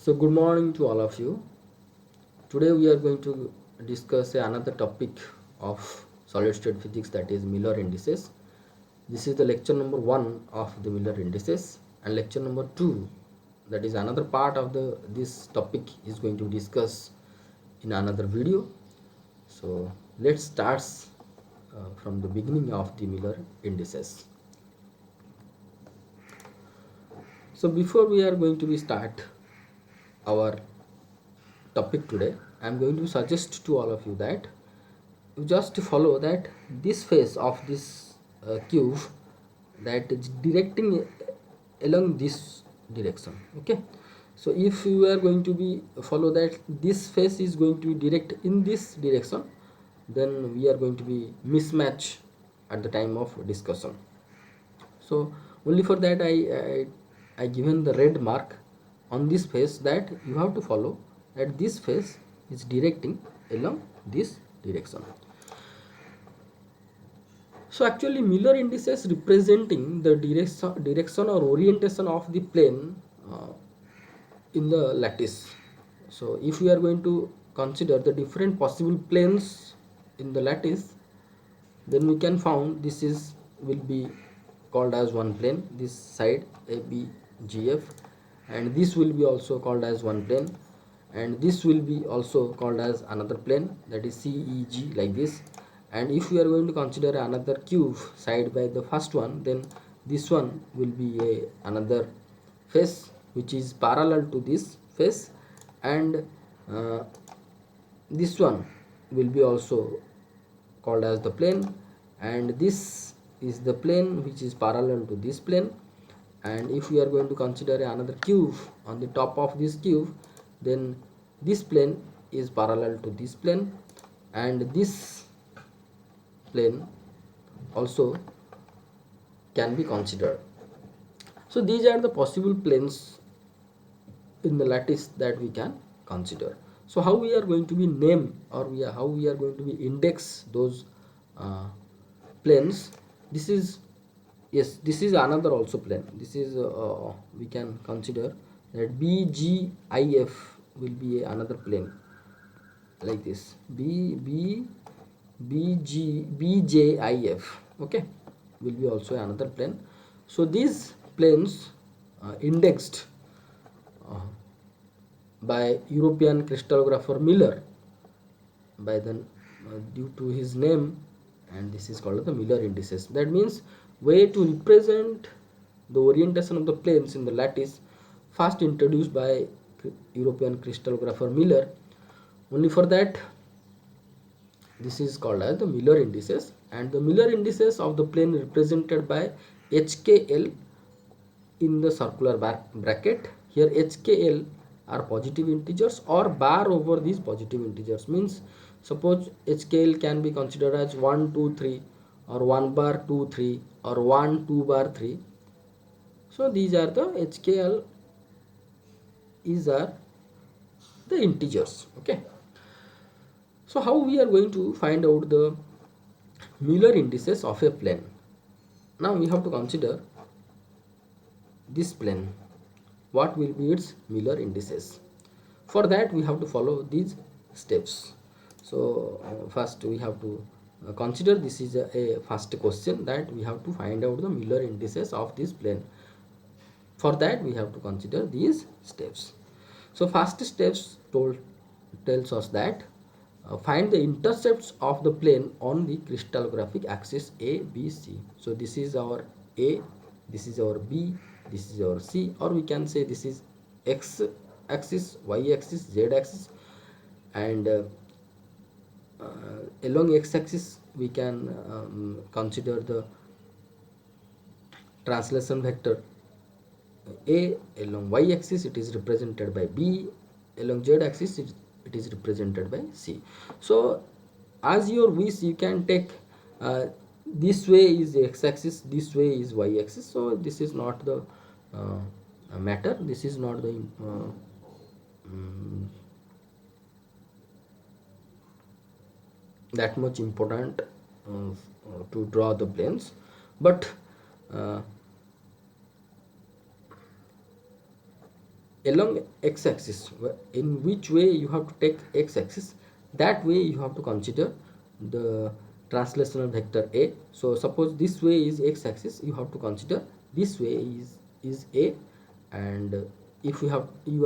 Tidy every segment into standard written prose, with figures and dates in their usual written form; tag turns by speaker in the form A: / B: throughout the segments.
A: So good morning to all of you. Today we are going to discuss another topic of solid state physics, that is Miller indices. This is the lecture number 1 of the Miller indices, and lecture number 2, that is another part of the this topic, is going to discuss in another video. So let's start from the beginning of the Miller indices. So before we are going to be start our topic today, I am going to suggest to all of you that you just follow that this face of this cube, that is directing along this direction. Okay, so if you are going to be follow that this face is going to be direct in this direction, then we are going to be mismatch at the time of discussion. So only for that I given the red mark on this face, that you have to follow that this face is directing along this direction. So actually Miller indices representing the direction or orientation of the plane in the lattice. So if we are going to consider the different possible planes in the lattice, then we can found this is will be called as one plane, this side ABGF, and this will be also called as one plane, and this will be also called as another plane, that is CEG, like this. And if we are going to consider another cube side by the first one, then this one will be another face which is parallel to this face, and uh, this one will be also called as the plane, and this is the plane which is parallel to this plane. And if we are going to consider another cube on the top of this cube, then this plane is parallel to this plane, and this plane also can be considered. So these are the possible planes in the lattice that we can consider. So how we are going to be name, or how we are going to be index those uh, planes? This is, yes, this is another also plane. This is we can consider that BGIF will be another plane, like this. BJIF, okay, will be also another plane. So these planes indexed uh, by European crystallographer Miller, by the due to his name, and this is called the Miller indices. That means way to represent the orientation of the planes in the lattice, first introduced by European crystallographer Miller. Only for that, this is called as the Miller indices, and the Miller indices of the plane represented by HKL in the circular bracket. Here HKL are positive integers or bar over these positive integers, means suppose HKL can be considered as 1 2 3, or 1 bar 2 3, or 1 2 bar 3. So these are the HKL is are the integers. Okay, so how we are going to find out the Miller indices of a plane? Now we have to consider this plane, what will be its Miller indices. For that we have to follow these steps. So first we have to consider, this is a first question, that we have to find out the Miller indices of this plane. For that we have to consider these steps. So first steps tells us that find the intercepts of the plane on the crystallographic axis A, B, C. So this is our A, this is our B, this is our C, or we can say this is X axis, Y axis, Z axis, and along X axis we can consider the translation vector A. Along Y axis it is represented by B, along Z axis it is represented by C. So as your wish, you can take this way is X axis, this way is Y axis. So this is not the matter, this is not the mm, that much important to draw the planes, but uh, along x-axis. In which way you have to take x-axis, that way you have to consider the translational vector a. So suppose this way is x-axis, you have to consider this way is a, and if you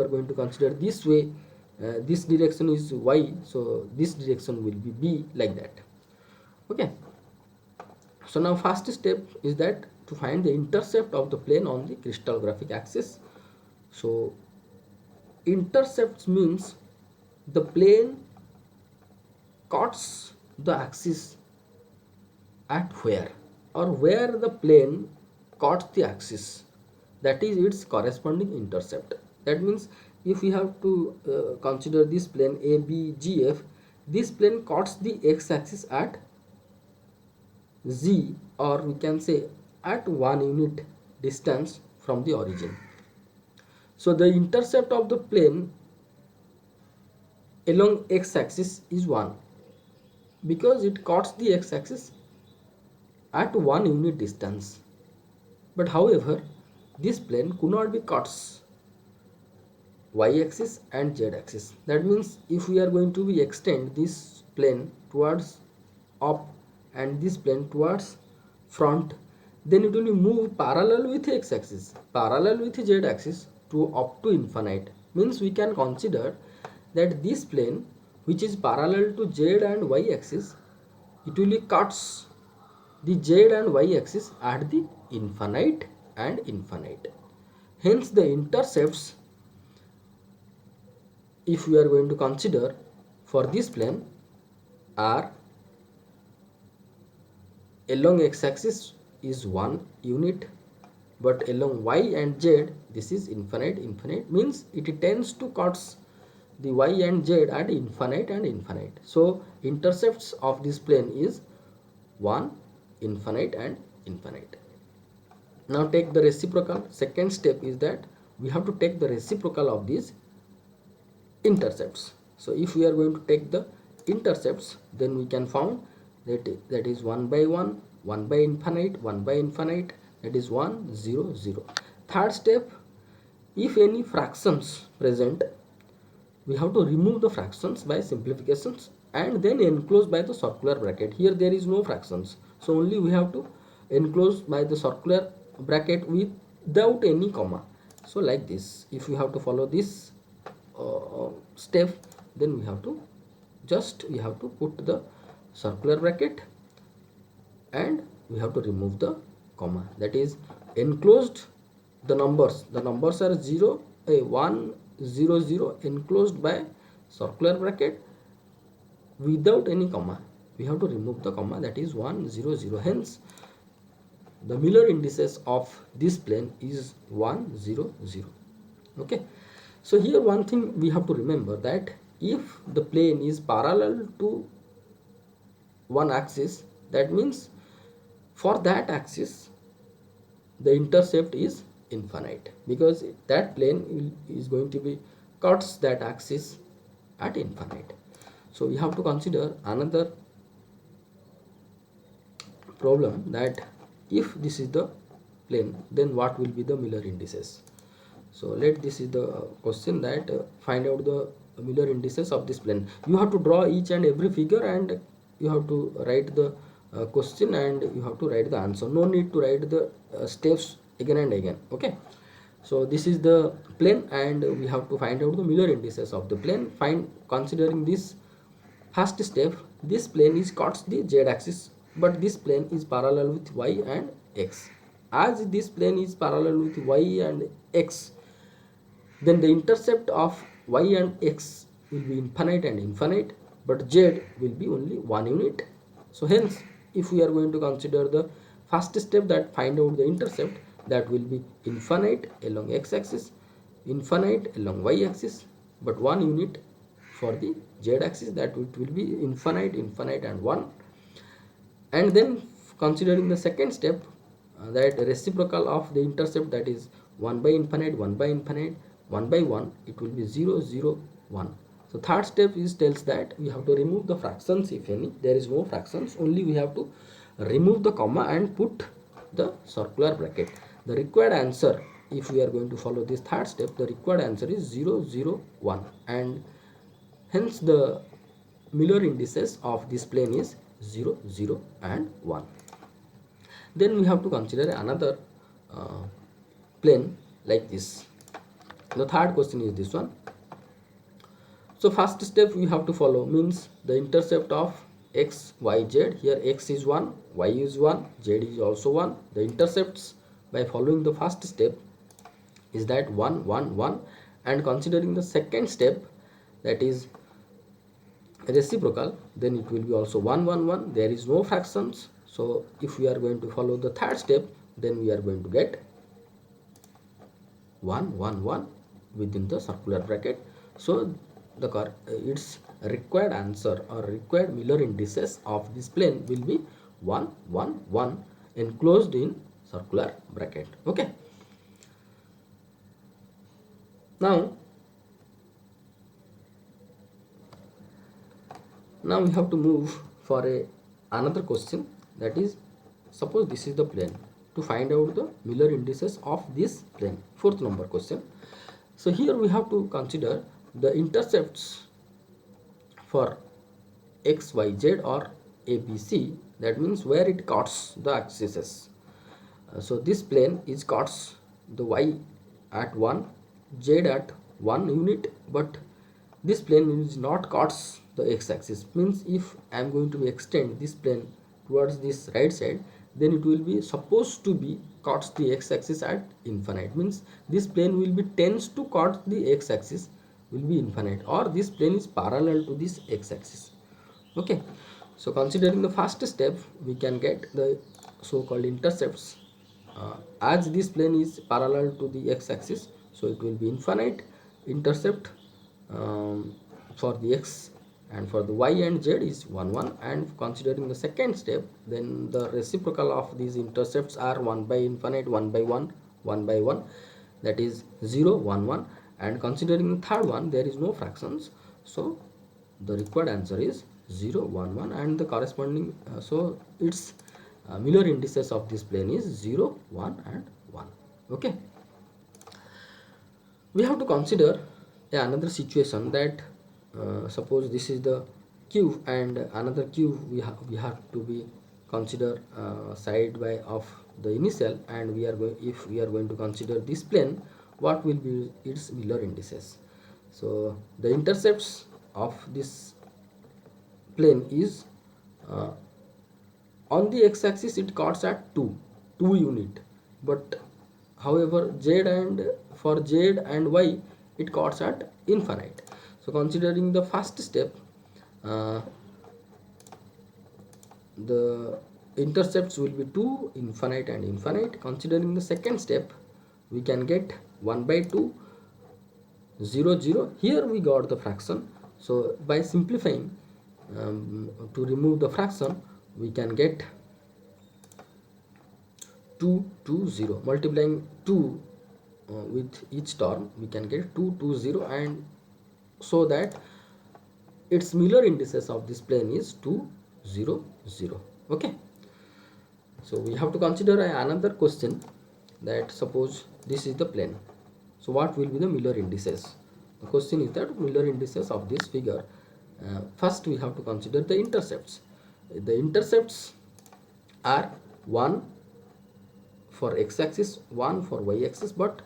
A: are going to consider this way, this direction is y, so this direction will be b, like that. Okay, so now first step is that to find the intercept of the plane on the crystallographic axis. So intercepts means the plane cuts the axis at where the plane cuts the axis, that is its corresponding intercept. That means if we have to consider this plane ABGF, this plane cuts the x-axis at z, or we can say at 1 unit distance from the origin. So the intercept of the plane along x-axis is 1, because it cuts the x-axis at 1 unit distance. But however, this plane could not be cuts y-axis and z-axis. That means if we are going to be extend this plane towards up and this plane towards front, then it will be move parallel with x-axis, parallel with z-axis to up to infinite. Means we can consider that this plane which is parallel to z and y-axis, it will cuts the z and y-axis at the infinite and infinite. Hence the intercepts, if we are going to consider for this plane, are along x-axis is 1 unit, but along y and z this is infinite. Means it tends to cuts the y and z at infinite and infinite. So intercepts of this plane is 1, infinite and infinite. Now take the reciprocal. Second step is that we have to take the reciprocal of these intercepts. So if we are going to take the intercepts, then we can found that is 1 by 1, 1 by infinite, 1 by infinite, that is 1 0 0. Third step, if any fractions present, we have to remove the fractions by simplifications and then enclose by the circular bracket. Here there is no fractions, so only we have to enclose by the circular bracket without any comma. So like this, if we have to follow this step, then we have to put the circular bracket and we have to remove the comma. That is enclosed the numbers are 0 1 0 0 enclosed by circular bracket without any comma. We have to remove the comma, that is 1 0 0. Hence the Miller indices of this plane is 1 0 0. Okay, so here one thing we have to remember, that if the plane is parallel to one axis, that means for that axis the intercept is infinite, because that plane is going to be cuts that axis at infinite. So we have to consider another problem, that if this is the plane, then what will be the Miller indices. So this is the question, that find out the Miller indices of this plane. You have to draw each and every figure and you have to write the question and you have to write the answer. No need to write the steps again and again. Okay, so this is the plane and we have to find out the Miller indices of the plane. Considering this first step, this plane is cuts the z-axis, but this plane is parallel with y and x. As this plane is parallel with y and x, then the intercept of y and x will be infinite and infinite, but z will be only 1 unit. So hence, if we are going to consider the first step, that find out the intercept, that will be infinite along x-axis, infinite along y-axis, but 1 unit for the z-axis, that it will be infinite and 1. And then considering the second step, that reciprocal of the intercept, that is 1 by infinite, 1 by infinite, 1 by 1, it will be 0 0 1. So third step is tells that we have to remove the fractions, if any. There is no fractions, only we have to remove the comma and put the circular bracket. The required answer if we are going to follow this third step, the required answer is 0, 0, 1, and hence the Miller indices of this plane is 0, 0 and 1. Then we have to consider another uh, plane like this. The third question is this one. So first step we have to follow means the intercept of x, y, z. Here x is 1, y is 1, z is also 1. The intercepts by following the first step is that 1, 1, 1, and considering the second step, that is reciprocal, then it will be also 1, 1, 1. There is no fractions. So if we are going to follow the third step, then we are going to get 1, 1, 1 within the circular bracket. So the its required answer or required Miller indices of this plane will be 1, 1, 1 enclosed in circular bracket. Okay. Now we have to move for another question, that is, suppose this is the plane, to find out the Miller indices of this plane. Fourth number question. So here we have to consider the intercepts for x, y, z or a, b, c, that means where it cuts the axes. So this plane is cuts the y at 1, z at 1 unit, but this plane is not cuts the x-axis. Means if I am going to extend this plane towards this right side, then it will be supposed to be cuts the x-axis at infinite. Means this plane will be tends to cut the x-axis will be infinite, or this plane is parallel to this x-axis. Okay, so considering the first step, we can get the so-called intercepts. As this plane is parallel to the x-axis, so it will be infinite intercept for the x, and for the y and z is 1, 1. And considering the second step, then the reciprocal of these intercepts are 1 by infinite, 1 by 1, 1 by 1, that is 0, 1, 1. And considering the third one, there is no fractions, so the required answer is 0, 1, 1, and the corresponding so its Miller indices of this plane is 0, 1 and 1. Okay, we have to consider another situation, that suppose this is the cube and another cube, we have to be consider side by of the initial, and we are going, if we are going to consider this plane, what will be its Miller indices. So the intercepts of this plane is on the x-axis it cuts at 2 unit, but however z and for z and y it cuts at infinite. So considering the first step, uh, the intercepts will be 2, infinite and infinite. Considering the second step, we can get 1 by 2, 0, 0. Here we got the fraction, so by simplifying, to remove the fraction, we can get 2, 2, 0. Multiplying 2 with each term, we can get 2, 2, 0, and so that its Miller indices of this plane is 2, 0, 0. Okay, so we have to consider another question, that suppose this is the plane, so what will be the Miller indices? The question is that Miller indices of this figure. First we have to consider the intercepts. The intercepts are 1 for x-axis, 1 for y-axis, but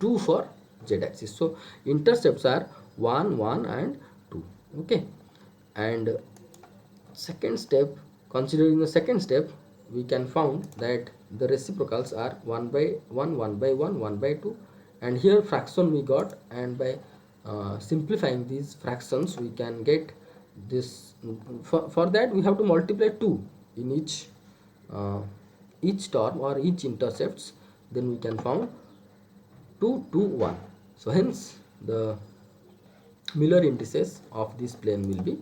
A: 2 for z-axis. So intercepts are 1, 1 and 2. Okay, and second step, considering the second step, we can found that the reciprocals are 1 by 1, 1 by 1, 1 by 2, and here fraction we got, and by simplifying these fractions we can get this. For that we have to multiply 2 in each term or each intercepts, then we can found 2, 2, 1. So hence the Miller indices of this plane will be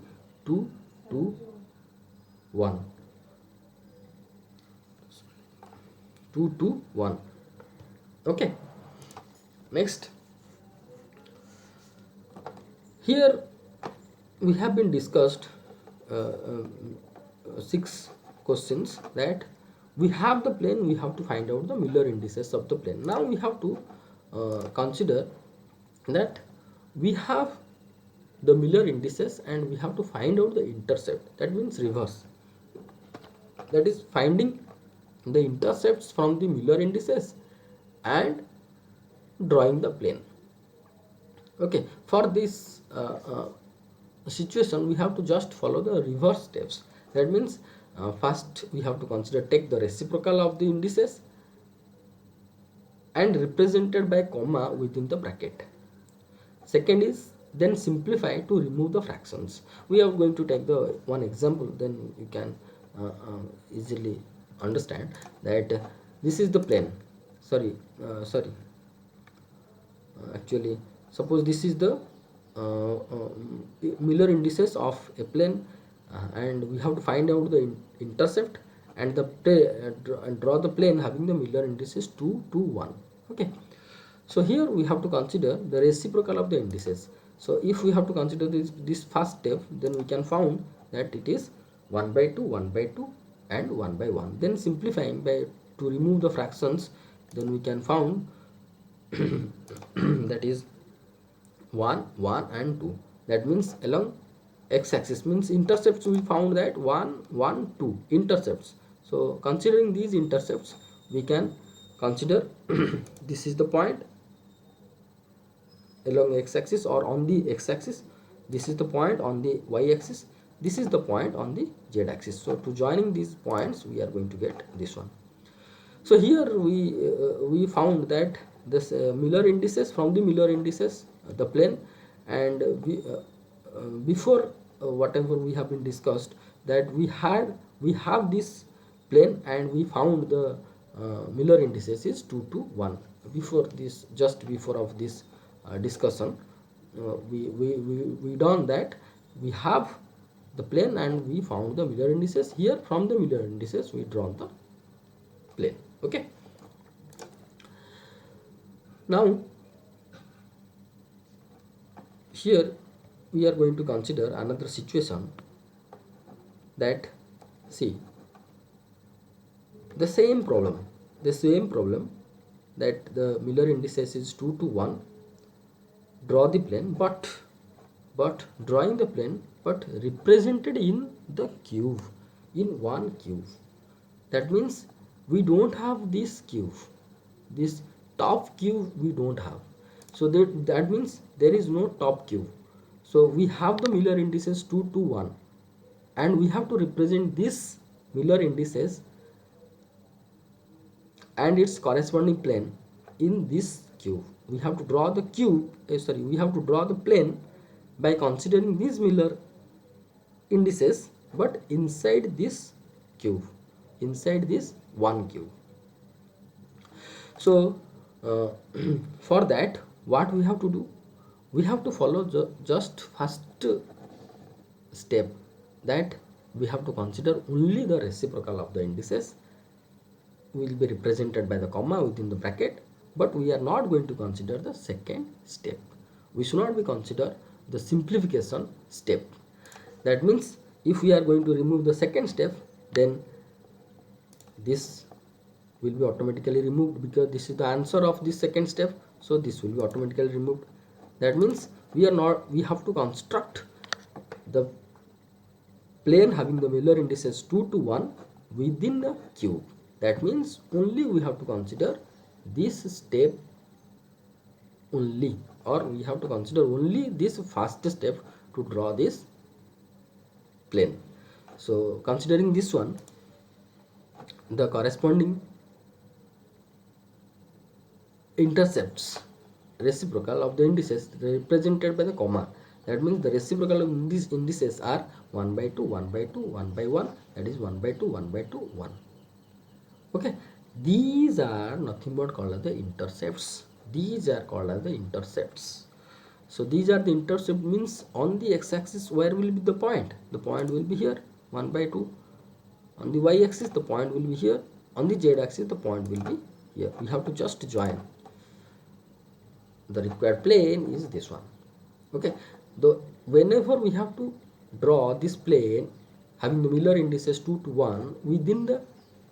A: 2, 2, 1. 2, 2, 1. Okay, next, here we have been discussed 6 questions, that we have the plane, we have to find out the Miller indices of the plane. Now we have to consider that we have the Miller indices and we have to find out the intercept. That means reverse, that is finding the intercepts from the Miller indices and drawing the plane. Okay, for this situation we have to just follow the reverse steps. That means first we have to consider, take the reciprocal of the indices and represented by comma within the bracket. Second is then simplify to remove the fractions. We are going to take the one example, then you can easily understand that this is the plane. Actually, suppose this is the Miller indices of a plane, and we have to find out the intercept and draw the plane having the Miller indices 2, 2, 1. Okay, so here we have to consider the reciprocal of the indices. So if we have to consider this first step, then we can found that it is 1 by 2, 1 by 2 and 1 by 1. Then simplifying by to remove the fractions, then we can found that is 1, 1 and 2. That means along x-axis, means intercepts, we found that 1, 1, 2 intercepts. So considering these intercepts, we can consider this is the point along x-axis or on the x-axis, this is the point on the y-axis, this is the point on the z-axis. So to joining these points, we are going to get this one. So here we found that this Miller indices, from the Miller indices the plane, and before whatever we have been discussed, that we have this plane and we found the Miller indices is 2 to 1. Before this, just before of this discussion, we done that we have the plane and we found the Miller indices. Here from the Miller indices we drawn the plane. Okay, now here we are going to consider another situation, that see the same problem that the Miller indices is 2 to 1, draw the plane, but drawing the plane but represented in the cube, in one cube. That means we don't have this cube, this top cube we don't have. So that means there is no top cube. So we have the Miller indices 2 to 1 and we have to represent this Miller indices and its corresponding plane in this cube. We have to draw the we have to draw the plane by considering these Miller indices but inside this cube, inside this one cube. So for that, what we have to do, we have to follow just first step, that we have to consider only the reciprocal of the indices will be represented by the comma within the bracket, but we are not going to consider the second step. We should not be consider the simplification step. That means if we are going to remove the second step, then this will be automatically removed, because this is the answer of this second step, so this will be automatically removed. That means we have to construct the plane having the Miller indices 2 to 1 within the cube. That means only we have to consider this step only, or we have to consider only this first step to draw this plane. So considering this one, the corresponding intercepts reciprocal of the indices represented by the comma. That means the reciprocal of these indices are 1 by 2, 1 by 2, 1 by 1, that is 1 by 2, 1 by 2, 1. Okay, these are nothing but called as the intercepts. These are called as the intercepts. So these are the intercept, means on the x-axis where will be the point? The point will be here, 1 by 2. On the y-axis the point will be here. On the z-axis the point will be here. We have to just join. The required plane is this one. Okay, whenever we have to draw this plane having the Miller indices 2 to 1 within the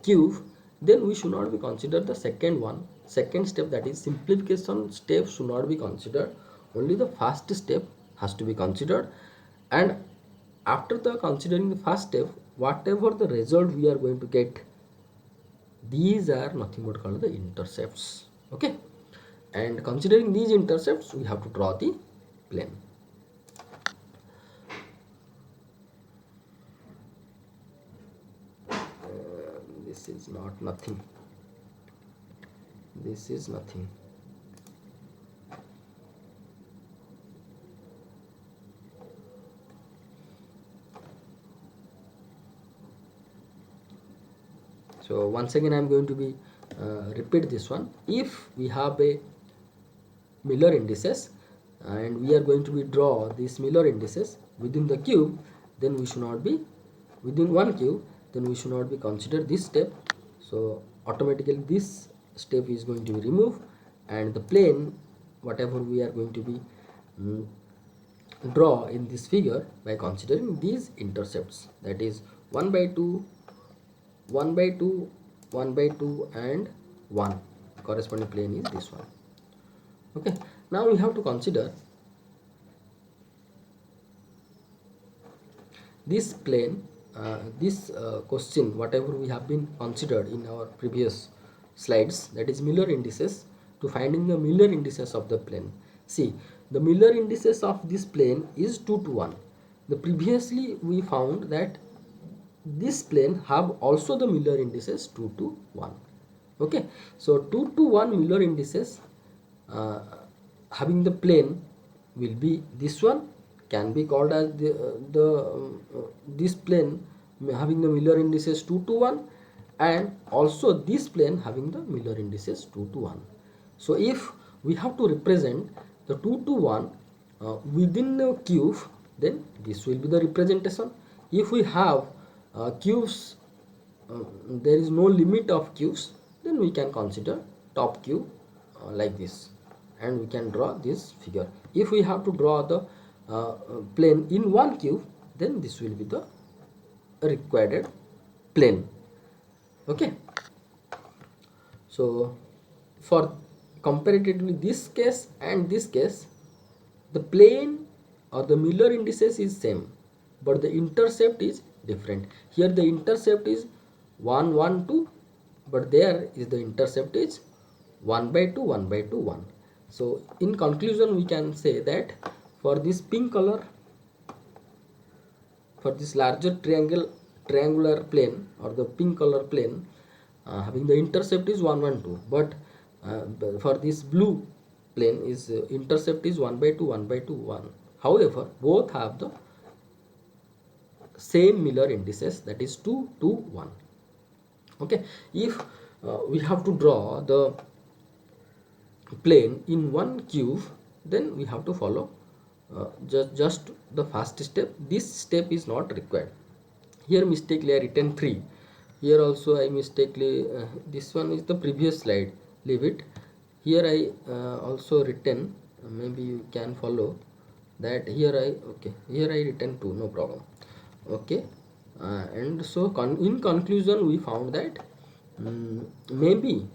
A: cube, then we should not be consider the second step, that is simplification step, should not be considered. Only the first step has to be considered, and after the considering the first step, whatever the result we are going to get, these are nothing but called the intercepts. Okay, and considering these intercepts, we have to draw the plane. This is not nothing, this is nothing. So once again I am going to be repeat this one. If we have a Miller indices and we are going to be draw these Miller indices within the cube, then we should not be within one cube, then we should not be consider this step. So automatically this step is going to be removed, and the plane whatever we are going to be draw in this figure by considering these intercepts, that is 1 by 2, 1 by 2, 1 by 2 and 1, corresponding plane is this one. Okay, now we have to consider this plane, this question whatever we have been considered in our previous slides, that is Miller indices, to finding the Miller indices of the plane. See, the Miller indices of this plane is 2 to 1. The previously we found that this plane have also the Miller indices 2 to 1. Okay, so 2 to 1 Miller indices having the plane will be this one, can be called as this plane having the Miller indices 2 to 1, and also this plane having the Miller indices 2 to 1. So if we have to represent the 2 to 1 within the cube, then this will be the representation. If we have cubes, there is no limit of cubes, then we can consider top cube like this, and we can draw this figure. If we have to draw the plane in one cube, then this will be the required plane. Okay, so for comparatively this case and this case, the plane or the Miller indices is same, but the intercept is different. Here the intercept is 1 1 2, but there is the intercept is 1 by 2 1 by 2 1. So in conclusion we can say that for this pink color, for this larger triangular plane or the pink color plane, having the intercept is 1 1 2, but for this blue plane is intercept is 1 by 2 1 by 2 1. However, both have the same Miller indices, that is 2 2 1. Okay, if we have to draw the plane in one cube, then we have to follow just the first step. This step is not required. Here mistakenly I written 3. Here also I mistakenly this one is the previous slide, leave it. Here I also written, maybe you can follow that. Here I here I written 2, no problem. Okay, and so in conclusion we found that maybe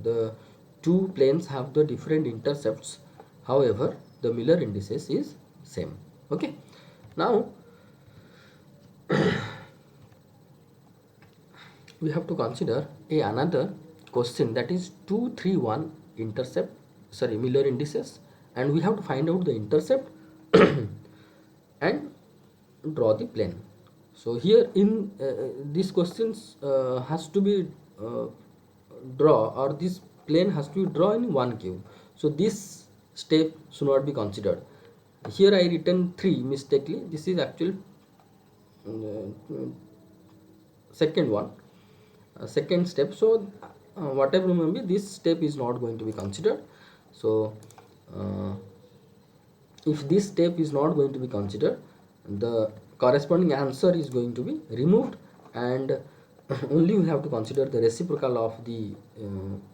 A: the two planes have the different intercepts, however the Miller indices is same. Okay, now we have to consider another question, that is 2 3 1 intercept, sorry, Miller indices, and we have to find out the intercept and draw the plane. So here in these questions has to be draw, or this plane has to be drawn in one cube. So this step should not be considered. Here I written 3 mistakenly. This is actually second one, second step. So whatever may be, this step is not going to be considered. So if this step is not going to be considered, the corresponding answer is going to be removed, and only we have to consider the reciprocal of the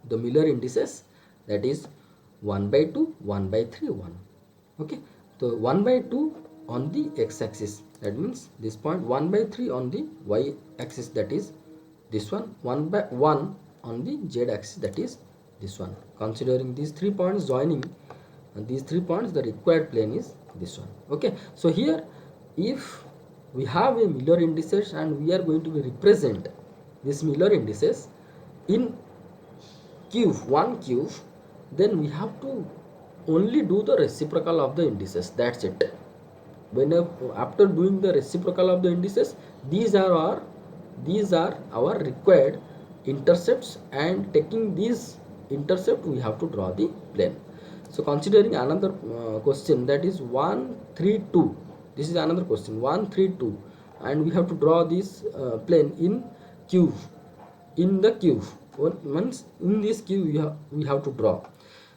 A: Miller indices, that is 1 by 2 1 by 3 1. Okay, so 1 by 2 on the x axis, that means this point, 1 by 3 on the y axis, that is this one, 1 by 1 on the z axis, that is this one. Considering these 3 points joining these 3 points, the required plane is this one. Okay, so here if we have a Miller indices and we are going to represent this Miller indices in cube, one cube, then we have to only do the reciprocal of the indices, that's it. Whenever after doing the reciprocal of the indices, these are our required intercepts, and taking these intercept we have to draw the plane. So considering another question, that is 1 3 2, this is another question 1 3 2, and we have to draw this plane in cube, in the cube. Means in this cube we have to draw.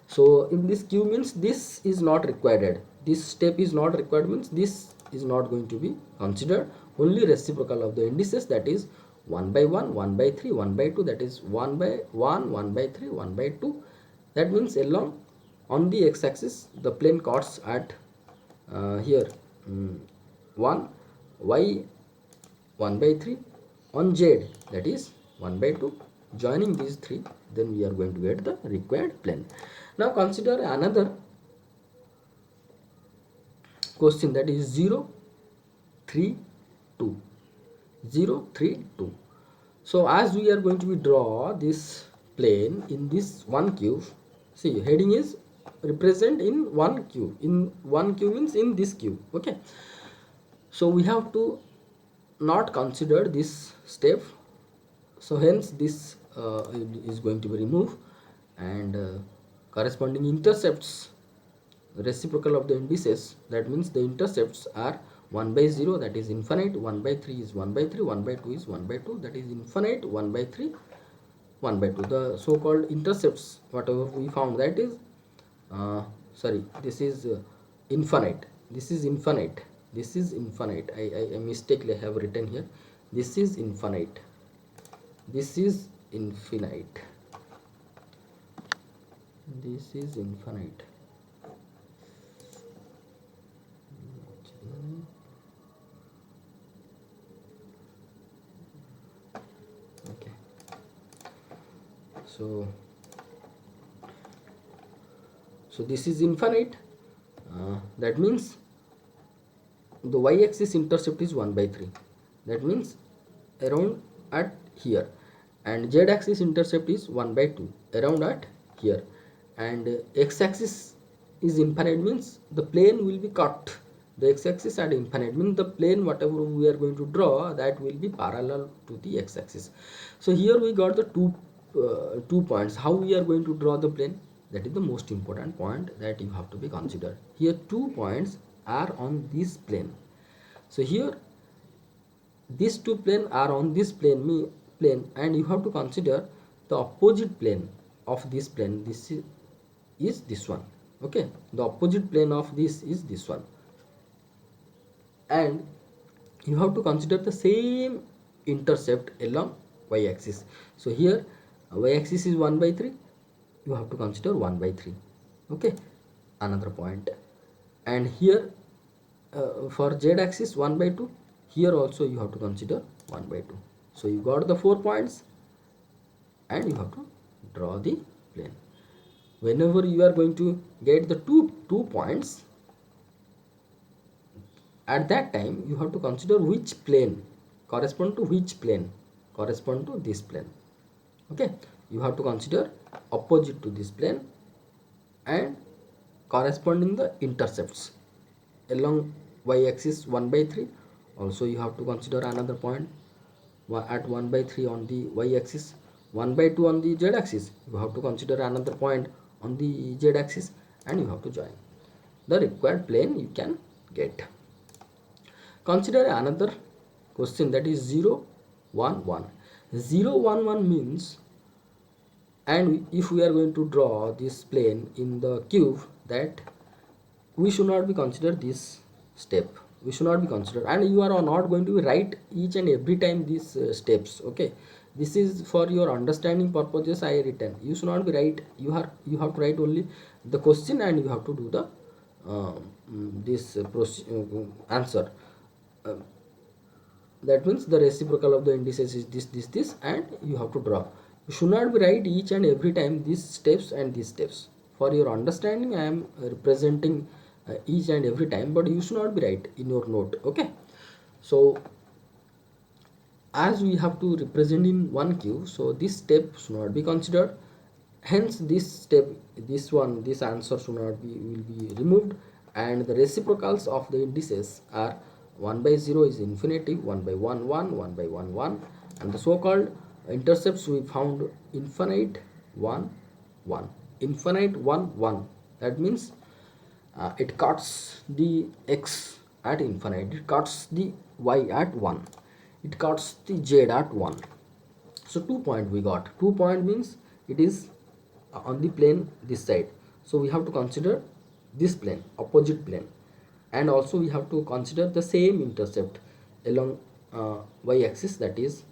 A: So in this cube means this is not required, this step is not required, means this is not going to be considered. Only reciprocal of the indices, that is 1 by 1, 1 by 3, 1 by 2, that is 1 by 1, 1 by 3, 1 by 2. That means along on the x-axis the plane cuts at here 1, y 1 by 3, on z that is 1 by 2. Joining these 3, then we are going to get the required plane. Now consider another question, that is 0 3 2, 0 3 2. So as we are going to draw this plane in this one cube, see heading is represent in one cube, in one cube means in this cube. Okay, so we have to not consider this step, so hence this is going to be removed, and corresponding intercepts, reciprocal of the indices, that means the intercepts are 1 by 0, that is infinite, 1 by 3 is 1 by 3, 1 by 2 is 1 by 2, that is infinite, 1 by 3 1 by 2. The so called intercepts whatever we found, that is sorry, this is infinite, this is infinite, this is infinite, I mistakenly have written here, this is infinite, this is infinite, this is infinite. Okay, so this is infinite, that means the y-axis intercept is 1 by 3, that means around at here, and z-axis intercept is 1 by 2 around at here, and x-axis is infinite, means the plane will be cut, the x-axis at infinite means the plane whatever we are going to draw, that will be parallel to the x-axis. So here we got the two points. How we are going to draw the plane, that is the most important point that you have to be considered. Here 2 points are on this plane, so here these 2 planes are on this plane, and you have to consider the opposite plane of this plane, this is this one. Okay, the opposite plane of this is this one, and you have to consider the same intercept along y-axis. So here y-axis is 1 by 3, you have to consider 1 by 3. Okay, another point, and here for z-axis 1 by 2, here also you have to consider 1 by 2. So you got the 4 points, and you have to draw the plane. Whenever you are going to get the two points, at that time you have to consider which plane correspond to which plane, correspond to this plane. Okay, you have to consider opposite to this plane and corresponding the intercepts along y-axis 1 by 3. Also you have to consider another point at 1 by 3 on the y-axis, 1 by 2 on the z-axis. You have to consider another point on the z-axis, and you have to join the required plane you can get. Consider another question, that is 0 1 1. 0 1 1 means, and if we are going to draw this plane in the cube, that we should not be consider this step, we should not be considered, and you are not going to write each and every time these steps. Okay, this is for your understanding purposes I written, you should not be write, you have to write only the question, and you have to do the this answer. that means the reciprocal of the indices is this, and you have to draw. You should not be write each and every time these steps and these steps. For your understanding, I am representing each and every time, but you should not be write in your note. Okay, so as we have to represent in one cube, so this step should not be considered. Hence this step, this answer should not be, will be removed. And the reciprocals of the indices are 1 by 0 is infinity, 1 by 1 1, 1 by 1 1, and the so called intercepts we found infinite 1 1, infinite 1 1. That means it cuts the x at infinite, it cuts the y at 1, it cuts the z at 1. So 2 point we got. 2 point means it is on the plane this side, so we have to consider this plane, opposite plane, and also we have to consider the same intercept along y axis, that is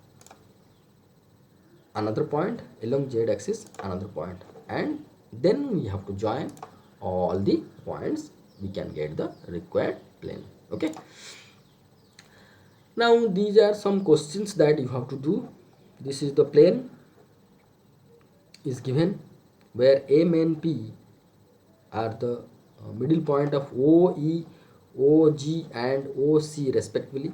A: another point, along z axis another point, and then we have to join all the points, we can get the required plane. Okay, now these are some questions that you have to do. This is the plane is given where M and P are the middle point of OE, OG and OC respectively,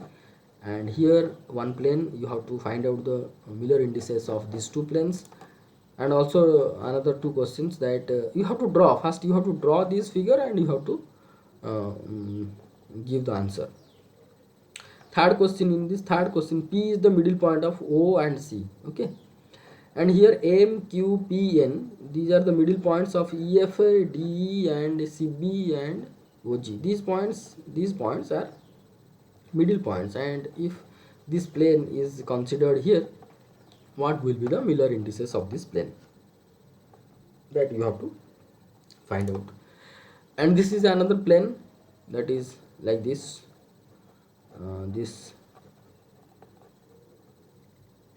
A: and here one plane you have to find out the Miller indices of these two planes. And also another two questions that you have to draw. First you have to draw this figure and you have to give the answer. Third question, in this third question, P is the middle point of O and C. Okay, and here M, Q, P, N, these are the middle points of EF, DE and CB and OG. These points are middle points, and if this plane is considered here, what will be the Miller indices of this plane, that you have to find out. And this is another plane that is like this, this,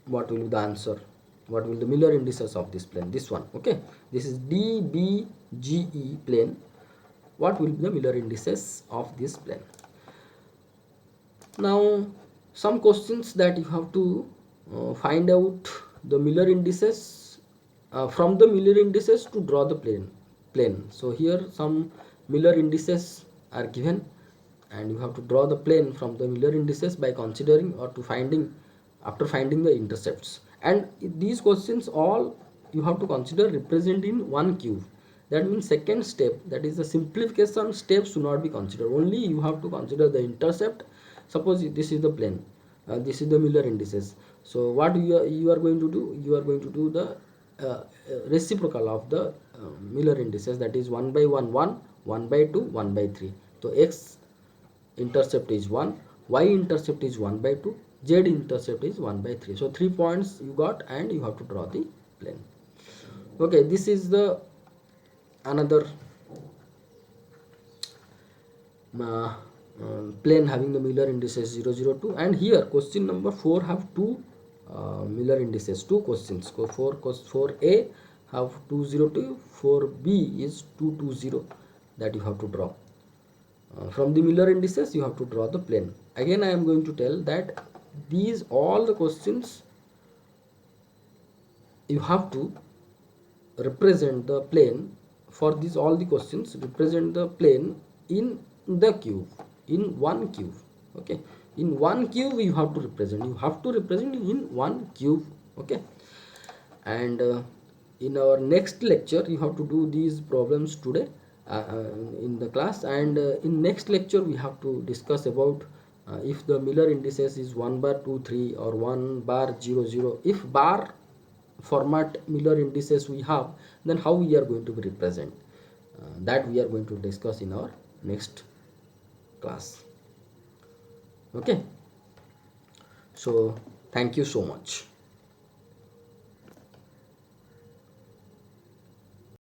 A: what will be the answer, what will the Miller indices of this plane, this one. Okay, this is DBGE plane, what will be the Miller indices of this plane. Now some questions that you have to find out the Miller indices, from the Miller indices to draw the plane. So here some Miller indices are given, and you have to draw the plane from the Miller indices by considering or to finding, after finding the intercepts. And these questions all you have to consider represent in one cube. That means second step, that is the simplification step, should not be considered. Only you have to consider the intercept. Suppose this is the plane, this is the Miller indices. So what you are going to do, you are going to do the reciprocal of the Miller indices, that is 1 by 1 1, 1 by 2 1 by 3. So x intercept is 1, y intercept is 1 by 2, z intercept is 1 by 3. So 3 points you got, and you have to draw the plane. Okay, this is the another plane having the Miller indices 0 0 2. And here question number 4 have two Miller indices, two questions. 4A have 2 0 2, 4B is 2 2 0, that you have to draw. From the Miller indices you have to draw the plane. Again I am going to tell that these all the questions you have to represent the plane. For these all the questions, represent the plane in the cube, in one cube. Okay, in one cube you have to represent, in one cube. Okay, and in our next lecture you have to do these problems today in the class, and in next lecture we have to discuss about if the Miller indices is 1 bar 2 3 or 1 bar 0 0. If bar format Miller indices we have, then how we are going to represent, that we are going to discuss in our next class. Okay, so thank you so much.